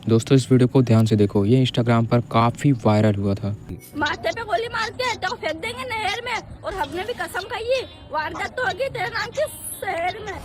दोस्तों इस वीडियो को ध्यान से देखो, ये इंस्टाग्राम पर काफी वायरल हुआ था। माथे पे गोली मार के तो फेंक देंगे नहर में, और हमने भी कसम खाई वारदात तो होगी तेरे नाम के शहर में।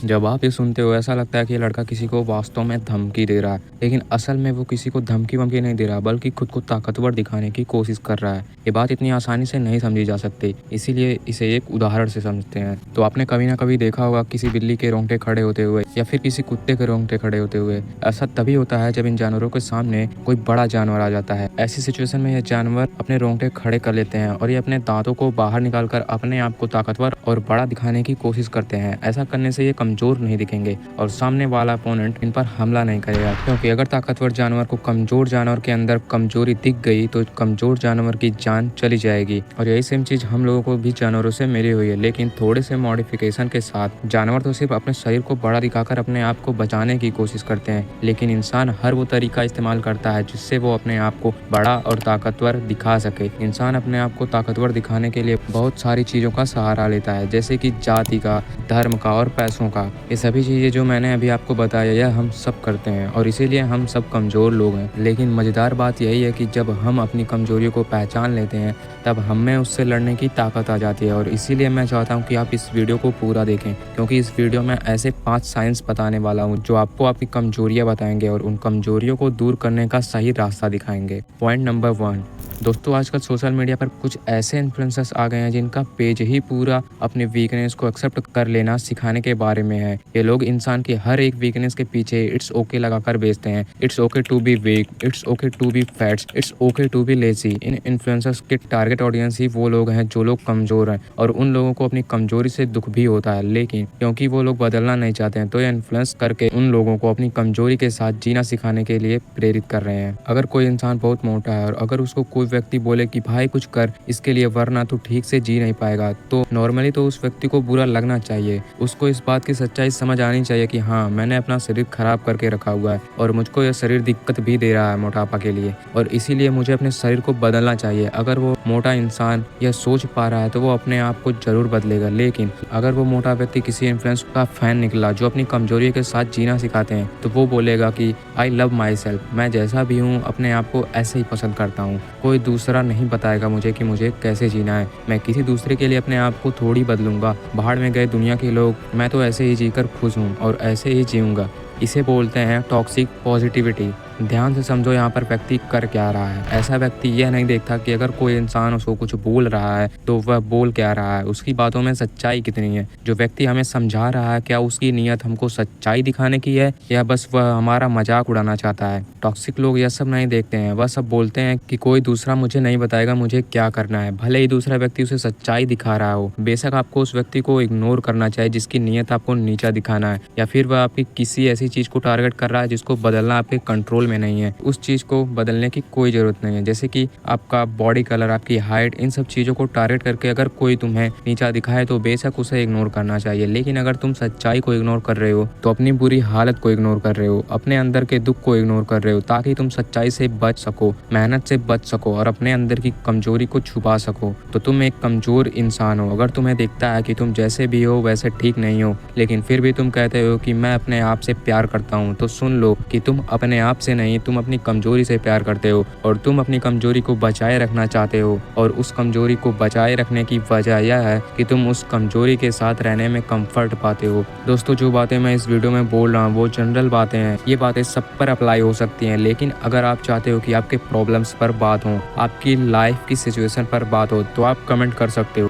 जब आप ये सुनते हो ऐसा लगता है कि ये लड़का किसी को वास्तव में धमकी दे रहा है, लेकिन असल में वो किसी को धमकी वमकी नहीं दे रहा, बल्कि खुद को ताकतवर दिखाने की कोशिश कर रहा है। ये बात इतनी आसानी से नहीं समझी जा सकती, इसीलिए इसे एक उदाहरण से समझते हैं। तो आपने कभी ना कभी देखा होगा किसी बिल्ली के रोंगटे खड़े होते हुए या फिर किसी कुत्ते के रोंगटे खड़े होते हुए। ऐसा तभी होता है जब इन जानवरों के सामने कोई बड़ा जानवर आ जाता है। ऐसी सिचुएशन में ये जानवर अपने रोंगटे खड़े कर लेते हैं और ये अपने दांतों को बाहर निकालकर अपने आप को ताकतवर और बड़ा दिखाने की कोशिश करते हैं। ऐसा करने से ये कमजोर नहीं दिखेंगे और सामने वाला अपोनेंट इन पर हमला नहीं करेगा, क्योंकि अगर ताकतवर जानवर को कमजोर जानवर के अंदर कमजोरी दिख गई तो कमजोर जानवर की जान चली जाएगी। और यही सेम चीज हम लोगों को भी जानवरों से मिली हुई है, लेकिन थोड़े से मॉडिफिकेशन के साथ। जानवर तो सिर्फ अपने शरीर को बड़ा दिखाकर अपने आप को बचाने की कोशिश करते हैं, लेकिन इंसान हर वो तरीका इस्तेमाल करता है जिससे वो अपने आप को बड़ा और ताकतवर दिखा सके। इंसान अपने आप को ताकतवर दिखाने के लिए बहुत सारी चीजों का सहारा लेता है, जैसे कि जाति का, धर्म का और पैसों का। ये सभी चीजें जो मैंने अभी आपको बताया यह हम सब करते हैं और इसीलिए हम सब कमजोर लोग हैं। लेकिन मजेदार बात यही है कि जब हम अपनी कमजोरियों को पहचान लेते हैं तब हमें उससे लड़ने की ताकत आ जाती है। और इसीलिए मैं चाहता हूँ कि आप इस वीडियो को पूरा देखें, क्योंकि इस वीडियो में ऐसे 5 साइंस बताने वाला हूँ जो आपको आपकी कमजोरियाँ बताएंगे और उन कमजोरियों को दूर करने का सही रास्ता दिखाएंगे। Point number 1। दोस्तों आजकल सोशल मीडिया पर कुछ ऐसे इन्फ्लुएंसर्स आ गए हैं जिनका पेज ही पूरा अपने वीकनेस को एक्सेप्ट कर लेना सिखाने के बारे में है। ये लोग इंसान की हर एक वीकनेस के पीछे इट्स ओके लगाकर बेचते हैं। It's okay to be weak, it's okay to be fats, it's okay to be lazy. इन इन्फ्लुएंसर्स के टारगेट ऑडियंस ही वो लोग हैं जो लोग कमजोर हैं और उन लोगों को अपनी कमजोरी से दुख भी होता है, लेकिन क्योंकि वो लोग बदलना नहीं चाहते हैं तो ये इन्फ्लुएंस करके उन लोगों को अपनी कमजोरी के साथ जीना सिखाने के लिए प्रेरित कर रहे हैं। अगर कोई इंसान बहुत मोटा है और अगर उसको कोई व्यक्ति बोले कि भाई कुछ कर इसके लिए वरना तू ठीक से जी नहीं पाएगा, तो नॉर्मली तो उस व्यक्ति को बुरा लगना चाहिए। उसको इस बात की सच्चाई समझ आनी चाहिए कि हाँ, मैंने अपना शरीर खराब करके रखा हुआ है और मुझको यह शरीर दिक्कत भी दे रहा है मोटापा के लिए, और इसीलिए मुझे अपने शरीर को बदलना चाहिए। अगर वो मोटा इंसान यह सोच पा रहा है तो वो अपने आप को जरूर बदलेगा। लेकिन अगर वो मोटा व्यक्ति किसी इन्फ्लुएंसर का फैन निकला जो अपनी कमजोरी के साथ जीना सिखाते हैं, तो वो बोलेगा कि आई लव माई सेल्फ, मैं जैसा भी हूँ अपने आप को ऐसे ही पसंद करता हूँ। कोई दूसरा नहीं बताएगा मुझे कि मुझे कैसे जीना है। मैं किसी दूसरे के लिए अपने आप को थोड़ी बदलूंगा। बाहर में गए दुनिया के लोग, मैं तो ऐसे ही जीकर खुश हूँ और ऐसे ही जीऊंगा। इसे बोलते हैं टॉक्सिक पॉजिटिविटी। ध्यान से समझो यहाँ पर व्यक्ति कर क्या रहा है। ऐसा व्यक्ति यह नहीं देखता कि अगर कोई इंसान उसको कुछ बोल रहा है तो वह बोल क्या रहा है, उसकी बातों में सच्चाई कितनी है। जो व्यक्ति हमें समझा रहा है क्या उसकी नीयत हमको सच्चाई दिखाने की है या बस वह हमारा मजाक उड़ाना चाहता है। टॉक्सिक लोग यह सब नहीं देखते हैं, वह सब बोलते हैं कि कोई दूसरा मुझे नहीं बताएगा मुझे क्या करना है, भले ही दूसरा व्यक्ति उसे सच्चाई दिखा रहा हो। बेशक आपको उस व्यक्ति को इग्नोर करना चाहिए जिसकी नीयत आपको नीचा दिखाना है, या फिर वह आपकी किसी ऐसी चीज को टारगेट कर रहा है जिसको बदलना आपके कंट्रोल में नहीं है। उस चीज को बदलने की कोई जरूरत नहीं है, जैसे कि आपका बॉडी कलर, आपकी हाइट, इन सब चीजों को टारगेट करके अगर कोई तुम्हें नीचा दिखाए तो बेशक उसे इग्नोर करना चाहिए। लेकिन अगर तुम सच्चाई को इग्नोर कर रहे हो तो अपनी बुरी हालत को इग्नोर कर रहे हो, अपने अंदर के दुख को इग्नोर कर रहे हो, ताकि तुम सच्चाई से बच सको, मेहनत से बच सको और अपने अंदर की कमजोरी को छुपा सको। तो तुम एक कमजोर इंसान हो। अगर तुम्हें दिखता है कि तुम जैसे भी हो वैसे ठीक नहीं हो, लेकिन फिर भी तुम कहते हो कि मैं अपने आप से प्यार करता हूँ, तो सुन लो कि तुम अपने आप से नहीं, तुम अपनी कमजोरी से प्यार करते हो और तुम अपनी कमजोरी को बचाए रखना चाहते हो। और उस कमजोरी को बचाए रखने की वजह यह है कि तुम उस कमजोरी के साथ रहने में कंफर्ट पाते हो। दोस्तों जो बातें मैं इस वीडियो में बोल रहा हूँ वो जनरल बातें हैं, ये बातें सब पर अप्लाई हो सकती हैं। लेकिन अगर आप चाहते हो कि आपके प्रॉब्लम्स पर बात हो, आपकी लाइफ की सिचुएशन पर बात हो, तो आप कमेंट कर सकते हो।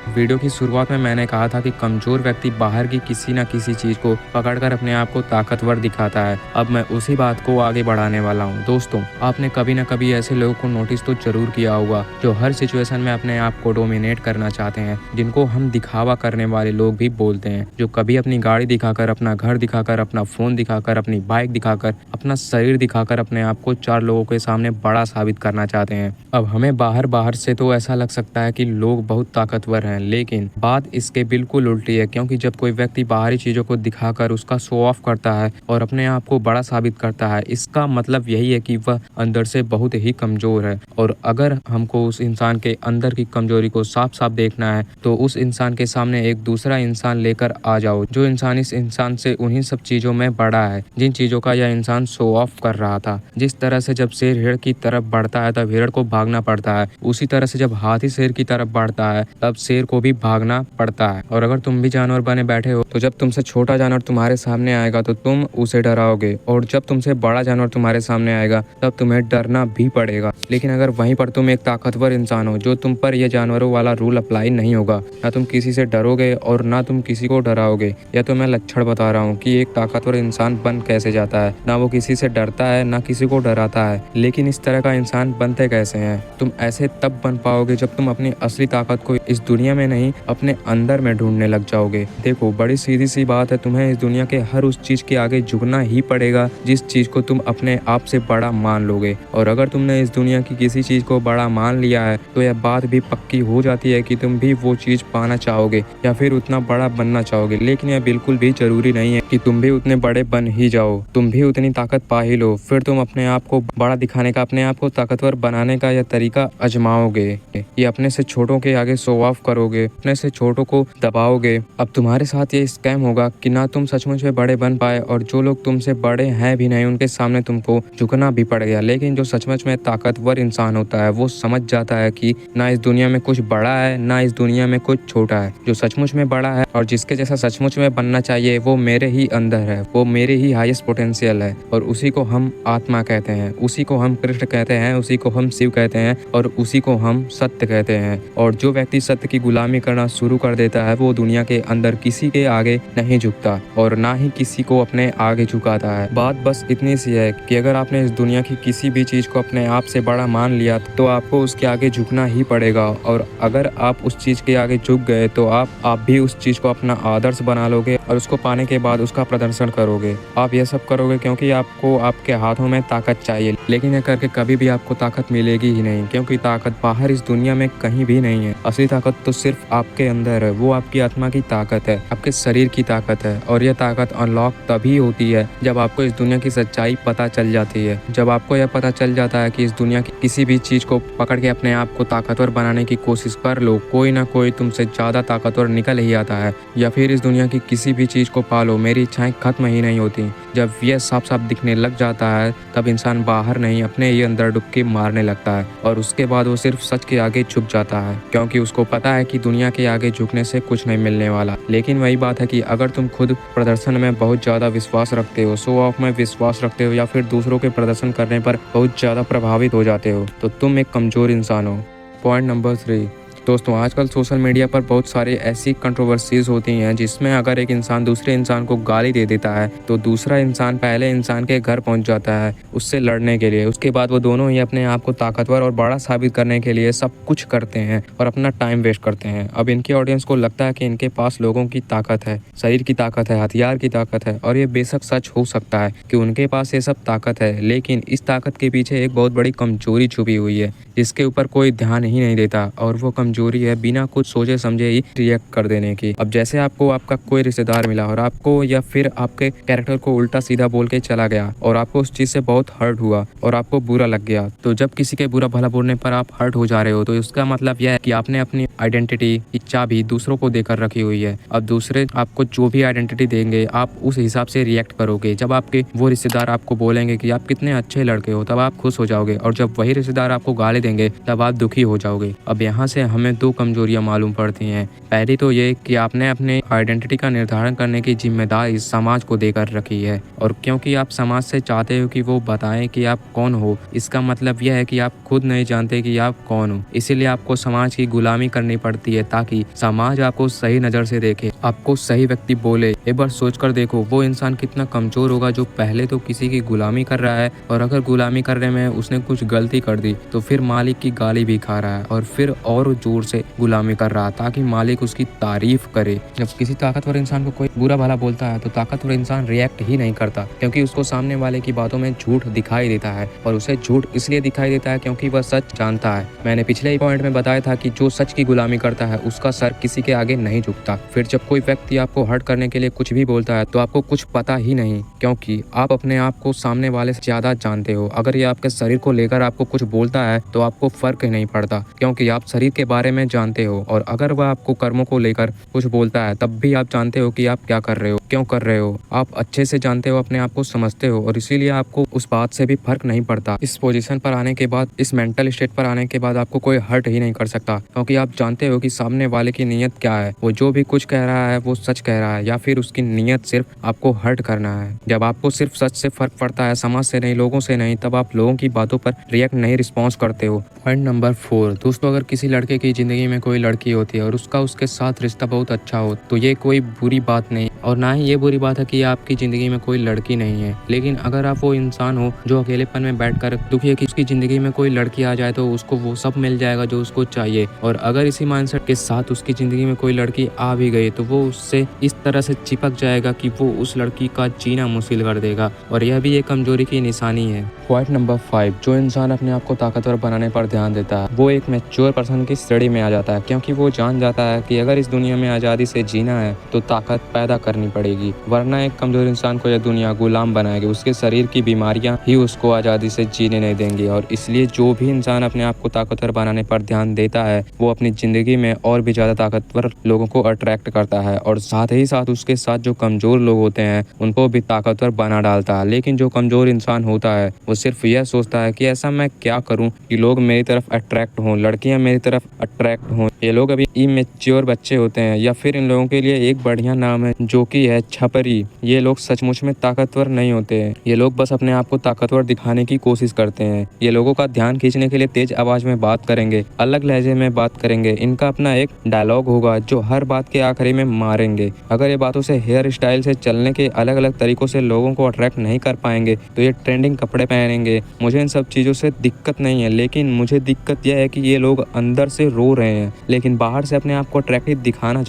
वीडियो की शुरुआत में मैंने कहा था कि कमजोर व्यक्ति बाहर की किसी न किसी चीज को पकड़कर अपने आप को ताकतवर दिखाता है। अब मैं उसी बात को आगे बढ़ाने वाला हूँ। दोस्तों आपने कभी न कभी ऐसे लोगों को नोटिस तो जरूर किया होगा जो हर सिचुएशन में अपने आप को डोमिनेट करना चाहते हैं, जिनको हम दिखावा करने वाले लोग भी बोलते हैं, जो कभी अपनी गाड़ी दिखाकर, अपना घर दिखाकर, अपना फोन दिखाकर, अपनी बाइक दिखाकर, अपना शरीर दिखाकर अपने आप को 4 लोगों के सामने बड़ा साबित करना चाहते हैं। अब हमें बाहर से तो ऐसा लग सकता है कि लोग बहुत ताकतवर हैं, हैं। लेकिन बात इसके बिल्कुल उल्टी है, क्योंकि जब कोई व्यक्ति बाहरी चीज़ों को दिखाकर उसका शो ऑफ करता है और अपने आप को बड़ा साबित करता है, इसका मतलब यही है कि वह अंदर से बहुत ही कमज़ोर है। और अगर हमको उस इंसान के अंदर की कमज़ोरी को साफ साफ देखना है तो उस इंसान के सामने एक दूसरा इंसान लेकर आ जाओ, जो इंसान इस इंसान से उन्हीं सब चीज़ों में बड़ा है जिन चीज़ों का यह इंसान शो ऑफ कर रहा था। जिस तरह से जब शेर हिरण की तरफ बढ़ता है तब हिरण को भागना पड़ता है, उसी तरह से जब हाथी शेर की तरफ बढ़ता है तब शेर को भी भागना पड़ता है। और अगर तुम भी जानवर बने बैठे हो तो जब तुमसे छोटा जानवर तुम्हारे सामने आएगा तो तुम उसे डराओगे, और जब तुमसे बड़ा जानवर तुम्हारे सामने आएगा तब तुम्हें डरना भी पड़ेगा। लेकिन अगर वहीं पर तुम एक ताकतवर इंसान हो जो तुम पर यह जानवरों वाला रूल अप्लाई नहीं होगा, ना तुम किसी से डरोगे और ना तुम किसी को डराओगे। यह तो मैं लक्षण बता रहा हूँ कि एक ताकतवर इंसान बन कैसे जाता है। ना वो किसी से डरता है ना किसी को डराता है। लेकिन इस तरह का इंसान बनते कैसे हैं? तुम ऐसे तब बन पाओगे जब तुम अपनी असली ताकत को इस दुनिया में नहीं अपने अंदर में ढूंढने लग जाओगे। देखो, बड़ी सीधी सी बात है, तुम्हें इस दुनिया के हर उस चीज के आगे झुकना ही पड़ेगा जिस चीज को तुम अपने आप से बड़ा मान लोगे। और अगर तुमने इस दुनिया की किसी चीज को बड़ा मान लिया है तो यह बात भी पक्की हो जाती है कि तुम भी वो चीज पाना चाहोगे या फिर उतना बड़ा बनना चाहोगे। लेकिन यह बिल्कुल भी जरूरी नहीं है कि तुम भी उतने बड़े बन ही जाओ, तुम भी उतनी ताकत पा ही लो, फिर तुम अपने आप को बड़ा दिखाने का, अपने आप को ताकतवर बनाने का यह तरीका आजमाओगे। ये अपने से छोटों के आगे शो ऑफ करोगे, अपने से छोटों को दबाओगे। अब तुम्हारे साथ ये स्कैम होगा कि ना तुम सचमुच में बड़े बन पाए और जो लोग तुमसे बड़े हैं भी नहीं उनके सामने तुमको झुकना भी पड़ गया। लेकिन जो सचमुच में ताकतवर इंसान होता है वो समझ जाता है कि ना इस दुनिया में कुछ बड़ा है ना इस दुनिया में कुछ छोटा है। जो सचमुच में बड़ा है और जिसके जैसा सचमुच में बनना चाहिए वो मेरे ही अंदर है, वो मेरे ही हाईएस्ट पोटेंशियल है, और उसी को हम आत्मा कहते हैं, उसी को हम कृष्ण कहते हैं, उसी को हम शिव कहते हैं और उसी को हम सत्य कहते हैं। और जो व्यक्ति सत्य की गुलामी करना शुरू कर देता है वो दुनिया के अंदर किसी के आगे नहीं झुकता और ना ही किसी को अपने आगे झुकाता है। बात बस इतनी सी है कि अगर आपने इस दुनिया की किसी भी चीज को अपने आप से बड़ा मान लिया तो आपको उसके आगे झुकना ही पड़ेगा। और अगर आप उस चीज के आगे झुक गए तो आप भी उस चीज को अपना आदर्श बना लोगे और उसको पाने के बाद उसका प्रदर्शन करोगे। आप यह सब करोगे क्योंकि आपको आपके हाथों में ताकत चाहिए, लेकिन यह करके कभी भी आपको ताकत मिलेगी ही नहीं, क्योंकि ताकत बाहर इस दुनिया में कहीं भी नहीं है। असली ताकत तो सिर्फ आपके अंदर है, वो आपकी आत्मा की ताकत है, आपके शरीर की ताकत है। और यह ताकत अनलॉक तभी होती है जब आपको इस दुनिया की सच्चाई पता चल जाती है। जब आपको यह पता चल जाता है कि इस दुनिया की किसी भी चीज को पकड़ के अपने आप को ताकतवर बनाने की कोशिश कर लो, कोई ना कोई तुमसे ज्यादा ताकतवर निकल ही आता है। या फिर इस दुनिया की किसी भी चीज को पालो, मेरी इच्छाएं खत्म ही नहीं होती। जब यह साफ साफ दिखने लग जाता है तब इंसान बाहर नहीं अपने ही अंदर डुबकी मारने लगता है और उसके बाद वो सिर्फ सच के आगे झुक जाता है, क्योंकि उसको पता है कि दुनिया के आगे झुकने से कुछ नहीं मिलने वाला। लेकिन वही बात है कि अगर तुम खुद प्रदर्शन में बहुत ज्यादा विश्वास रखते हो, शो ऑफ में विश्वास रखते हो या फिर दूसरों के प्रदर्शन करने पर बहुत ज्यादा प्रभावित हो जाते हो तो तुम एक कमजोर इंसान हो। पॉइंट नंबर 3, दोस्तों, आजकल सोशल मीडिया पर बहुत सारी ऐसी कंट्रोवर्सीज होती हैं जिसमें अगर एक इंसान दूसरे इंसान को गाली दे देता है तो दूसरा इंसान पहले इंसान के घर पहुंच जाता है उससे लड़ने के लिए। उसके बाद वो दोनों ही अपने आप को ताकतवर और बड़ा साबित करने के लिए सब कुछ करते हैं और अपना टाइम वेस्ट करते हैं। अब इनके ऑडियंस को लगता है कि इनके पास लोगों की ताकत है, शरीर की ताकत है, हथियार की ताकत है, और ये बेशक सच हो सकता है कि उनके पास ये सब ताकत है, लेकिन इस ताकत के पीछे एक बहुत बड़ी कमजोरी छुपी हुई है जिसके ऊपर कोई ध्यान ही नहीं देता, और वो कमजोरी है बिना कुछ सोचे समझे ही रिएक्ट कर देने की। अब जैसे आपको आपका कोई रिश्तेदार मिला और आपको या फिर आपके कैरेक्टर को उल्टा सीधा बोल के चला गया और आपको उस चीज से बहुत हर्ट हुआ और आपको बुरा लग गया, तो जब किसी के बुरा भला बोलने पर आप हर्ट हो जा रहे हो तो इसका मतलब यह है कि आपने अपनी आइडेंटिटी की चाबी दूसरों को देकर रखी हुई है। अब दूसरे आपको जो भी आइडेंटिटी देंगे आप उस हिसाब से रिएक्ट करोगे। जब आपके वो रिश्तेदार आपको बोलेंगे कि आप कितने अच्छे लड़के हो तब आप खुश हो जाओगे, और जब वही रिश्तेदार आपको गाली देंगे तब आप दुखी हो जाओगे। अब यहाँ से हमें दो कमजोरियां मालूम पड़ती हैं। पहली तो ये कि आपने अपने आइडेंटिटी का निर्धारण करने की जिम्मेदारी समाज को देकर रखी है, और क्योंकि आप समाज से चाहते हो कि वो बताएं कि आप कौन हो, इसका मतलब यह है कि आप खुद नहीं जानते कि आप कौन हो। इसीलिए आपको समाज की गुलामी करनी पड़ती है ताकि समाज आपको सही नज़र से देखे, आपको सही व्यक्ति बोले। एक बार सोच कर देखो वो इंसान कितना कमजोर होगा जो पहले तो किसी की गुलामी कर रहा है, और अगर गुलामी करने में उसने कुछ गलती कर दी तो फिर मालिक की गाली भी खा रहा है, और फिर और जो दूर से गुलामी कर रहा ताकि मालिक उसकी तारीफ करे। जब किसी ताकतवर इंसान को कोई बुरा भला बोलता है तो ताकतवर इंसान रिएक्ट ही नहीं करता, क्योंकि उसको सामने वाले की बातों में झूठ दिखाई देता है, और उसे झूठ इसलिए दिखाई देता है क्योंकि वह सच जानता है। मैंने पिछले ही पॉइंट में बताया था कि जो सच की गुलामी करता है उसका सर किसी के आगे नहीं झुकता। फिर जब कोई व्यक्ति आपको हर्ट करने के लिए कुछ भी बोलता है तो आपको कुछ पता ही नहीं, क्योंकि आप अपने आप को सामने वाले से ज्यादा जानते हो। अगर ये आपके शरीर को लेकर आपको कुछ बोलता है तो आपको फर्क ही नहीं पड़ता, क्योंकि आप शरीर के बारे में जानते हो। और अगर वह आपको कर्मों को लेकर कुछ बोलता है तब भी आप जानते हो कि आप क्या कर रहे हो, क्यों कर रहे हो। आप अच्छे से जानते हो, अपने आप को समझते हो, और इसीलिए आपको उस बात से भी फर्क नहीं पड़ता। इस पोजीशन पर आने के बाद, इस मेंटल स्टेट पर आने के बाद आपको कोई हर्ट ही नहीं कर सकता, क्योंकि आप जानते हो कि सामने वाले की नीयत क्या है। वो जो भी कुछ कह रहा है वो सच कह रहा है, या फिर उसकी नीयत सिर्फ आपको हर्ट करना है। जब आपको सिर्फ सच से फर्क पड़ता है, समाज से नहीं, लोगों से नहीं, तब आप लोगों की बातों पर रिएक्ट नहीं, रिस्पॉन्स करते हो। पॉइंट नंबर 4 दोस्तों, अगर किसी लड़के की जिंदगी में कोई लड़की होती है और उसका उसके साथ रिश्ता बहुत अच्छा हो तो ये कोई बुरी बात नहीं, और ना ही ये बुरी बात है कि आपकी जिंदगी में कोई लड़की नहीं है। लेकिन अगर आप वो इंसान हो जो अकेलेपन में बैठकर दुखी है कि उसकी जिंदगी में कोई लड़की आ जाए तो उसको वो सब मिल जाएगा जो उसको चाहिए, और अगर इसी माइंडसेट के साथ उसकी जिंदगी में कोई लड़की आ भी गई तो वो उससे इस तरह से चिपक जाएगा कि वो उस लड़की का जीना मुश्किल कर देगा, और यह भी एक कमजोरी की निशानी है। पॉइंट नंबर 5, जो इंसान अपने आप को ताकतवर बनाने पर ध्यान देता है वो एक मैच्योर पर्सन की श्रेणी में आ जाता है, क्योंकि वो जान जाता है कि अगर इस दुनिया में आज़ादी से जीना है तो ताकत पैदा करनी पड़ेगी, वरना एक कमजोर इंसान को यह दुनिया गुलाम बनाएगी। उसके शरीर की बीमारियां ही उसको आज़ादी से जीने नहीं देंगी। और इसलिए जो भी इंसान अपने आप को ताकतवर बनाने पर ध्यान देता है वो अपनी जिंदगी में और भी ज़्यादा ताकतवर लोगों को अट्रैक्ट करता है, और साथ ही साथ उसके साथ जो कमजोर लोग होते हैं उनको भी ताकतवर बना डालता है। लेकिन जो कमजोर इंसान होता है वो सिर्फ यह सोचता है कि ऐसा मैं क्या करूं कि लोग मेरी तरफ अट्रैक्ट हों, लड़कियां मेरी तरफ अट्रैक्ट हों। ये लोग अभी इमेच्योर बच्चे होते हैं, या फिर इन लोगों के लिए एक बढ़िया नाम है जो कि है छपरी। ये लोग सचमुच में ताकतवर नहीं होते हैं, ये लोग बस अपने आप को ताकतवर दिखाने की कोशिश करते हैं। ये लोगों का ध्यान खींचने के लिए तेज आवाज में बात करेंगे, अलग लहजे में बात करेंगे, इनका अपना एक डायलॉग होगा जो हर बात के आखिरी में मारेंगे। अगर ये बातों से, हेयर स्टाइल से, चलने के अलग अलग तरीकों से लोगों को अट्रैक्ट नहीं कर पाएंगे तो ये ट्रेंडिंग कपड़े पहनेंगे। मुझे इन सब चीज़ों से दिक्कत नहीं है, लेकिन मुझे दिक्कत यह है कि ये लोग अंदर से रो रहे हैं लेकिन बाहर से अपने आप को अट्रैक्टिव दिखाना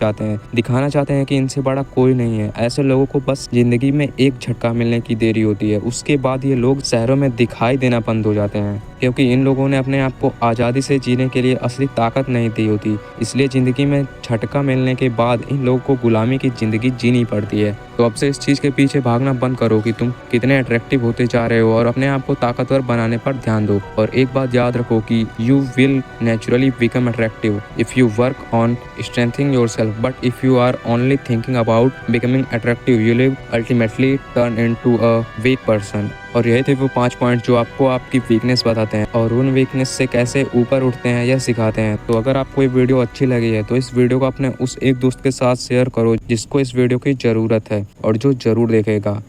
चाहते हैं कि इनसे बड़ा कोई नहीं है। ऐसे लोगों को बस जिंदगी में एक झटका मिलने की देरी होती है, उसके बाद ये लोग शहरों में दिखाई देना बंद हो जाते हैं, क्योंकि इन लोगों ने अपने आप को आज़ादी से जीने के लिए असली ताकत नहीं दी होती। इसलिए ज़िंदगी में झटका मिलने के बाद इन लोगों को गुलामी की ज़िंदगी जीनी पड़ती है। तो अब से इस चीज़ के पीछे भागना बंद करो कि तुम कितने अट्रैक्टिव होते जा रहे हो, और अपने आप को ताकतवर बनाने पर ध्यान दो। और एक बात याद रखो कि you will naturally become attractive if you work on strengthening yourself, but if you are only thinking about becoming attractive you will ultimately turn into a weak person. और यही थे वो 5 पॉइंट जो आपको आपकी वीकनेस बताते हैं और उन वीकनेस से कैसे ऊपर उठते हैं यह सिखाते हैं। तो अगर आपको ये वीडियो अच्छी लगी है तो इस वीडियो को अपने उस एक दोस्त के साथ शेयर करो जिसको इस वीडियो की ज़रूरत है और जो ज़रूर देखेगा।